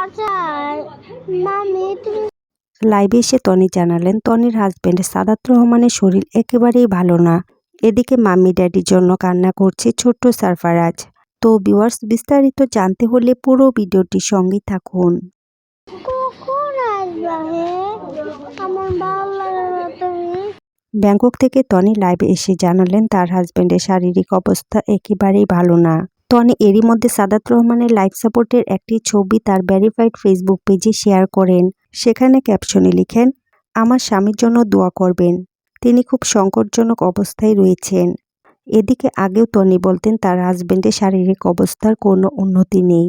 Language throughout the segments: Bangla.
আচ্ছা মামি তুমি লাইভে এসে টনি জানালেন টনির হাজবেন্ড সাদাত রহমানের শরীর একেবারেই ভালো না। এদিকে মাম্মি ড্যাডির জন্য কান্না করছে ছোট্ট সারফারাজ। তো ভিউয়ার্স, বিস্তারিত জানতে হলে পুরো ভিডিওটির সঙ্গেই থাকুন। কখন আসবা হে? আমার ভালো লাগে না তুমি। ব্যাংকক থেকে টনি লাইভে এসে জানালেন তার হাজবেন্ডের শারীরিক অবস্থা একেবারেই ভালো না। টনি এরই মধ্যে সাদাত রহমানের লাইফ সাপোর্টের একটি ছবি তার ভেরিফাইড ফেসবুক পেজে শেয়ার করেন। সেখানে ক্যাপশনে লিখেন, আমার স্বামীর জন্য দোয়া করবেন, তিনি খুব সংকটজনক অবস্থায় রয়েছেন। এদিকে আগেও টনি বলতেন তার হাজবেন্ডের শারীরিক অবস্থার কোনো উন্নতি নেই।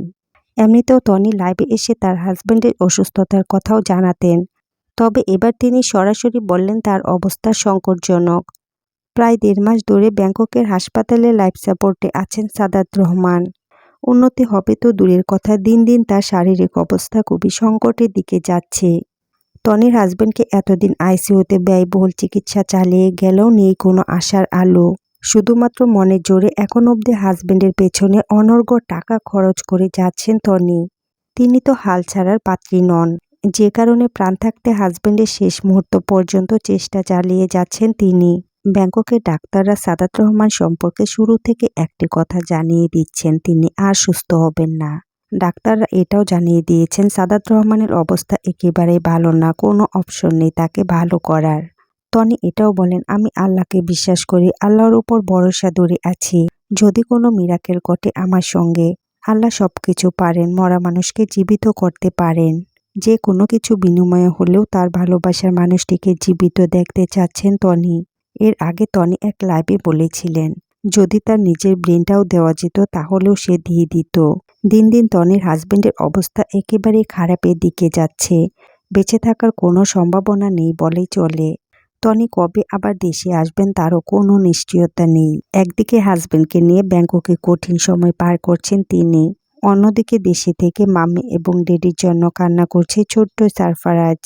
এমনিতেও টনি লাইভে এসে তার হাজবেন্ডের অসুস্থতার কথাও জানাতেন। তবে এবার তিনি সরাসরি বললেন তার অবস্থা সংকটজনক। প্রায় 1.5 মাস ধরে ব্যাংককের হাসপাতালে লাইফ সাপোর্টে আছেন সাদাত রহমান। উন্নতি হবে তো দূরের কথা, দিন দিন তার শারীরিক অবস্থা খুবই সংকটের দিকে যাচ্ছে। টনির হাজবেন্ডকে এতদিন আইসিইউতে ব্যয়বহুল চিকিৎসা চালিয়ে গেলেও নেই কোনো আশার আলো। শুধুমাত্র মনের জোরে এখন অবধি হাজবেন্ডের পেছনে অনর্গল টাকা খরচ করে যাচ্ছেন টনি। তিনি তো হাল ছাড়ার পাত্রী নন, যে কারণে প্রাণ থাকতে হাজবেন্ডের শেষ মুহূর্ত পর্যন্ত চেষ্টা চালিয়ে যাচ্ছেন তিনি। ব্যাংককের ডাক্তাররা সাদাত রহমান সম্পর্কে শুরু থেকে একটি কথা জানিয়ে দিচ্ছেন, তিনি আর সুস্থ হবেন না। ডাক্তাররা এটাও জানিয়ে দিয়েছেন সাদাত রহমানের অবস্থা একেবারেই ভালো না, কোনো অপশন নেই তাকে ভালো করার। টনি এটাও বলেন, আমি আল্লাহকে বিশ্বাস করি, আল্লাহর উপর ভরসা ধরে আছি। যদি কোনো মিরাকেল ঘটে আমার সঙ্গে, আল্লাহ সবকিছু পারেন, মরা মানুষকে জীবিত করতে পারেন। যে কোনো কিছু বিনিময়ে হলেও তার ভালোবাসার মানুষটিকে জীবিত দেখতে চাচ্ছেন টনি। এর আগে টনি এক লাইভে বলেছিলেন, যদি তার নিজের ব্রেনটাও দেওয়া যেত তাহলেও সে দিয়ে দিত। দিন দিন টনির হাজবেন্ডের অবস্থা একেবারেই খারাপের দিকে যাচ্ছে। বেঁচে থাকার কোনো সম্ভাবনা নেই বলেই চলে। টনি কবে আবার দেশে আসবেন তারও কোনো নিশ্চয়তা নেই। একদিকে হাজবেন্ডকে নিয়ে ব্যাংককে কঠিন সময় পার করছেন তিনি, অন্যদিকে দেশে থেকে মাম্মি এবং ড্যাডির জন্য কান্না করছে ছোট্ট সারফারাজ।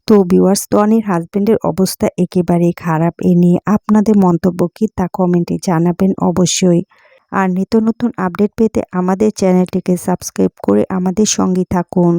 তো ভিউয়ার্স, টনির হাজবেন্ডের অবস্থা একেবারেই খারাপ। এ নিয়ে আপনাদের মন্তব্য কি তা কমেন্টে জানাবেন অবশ্যই। আর নিত্য নতুন আপডেট পেতে আমাদের চ্যানেলটিকে সাবস্ক্রাইব করে আমাদের সঙ্গে থাকুন।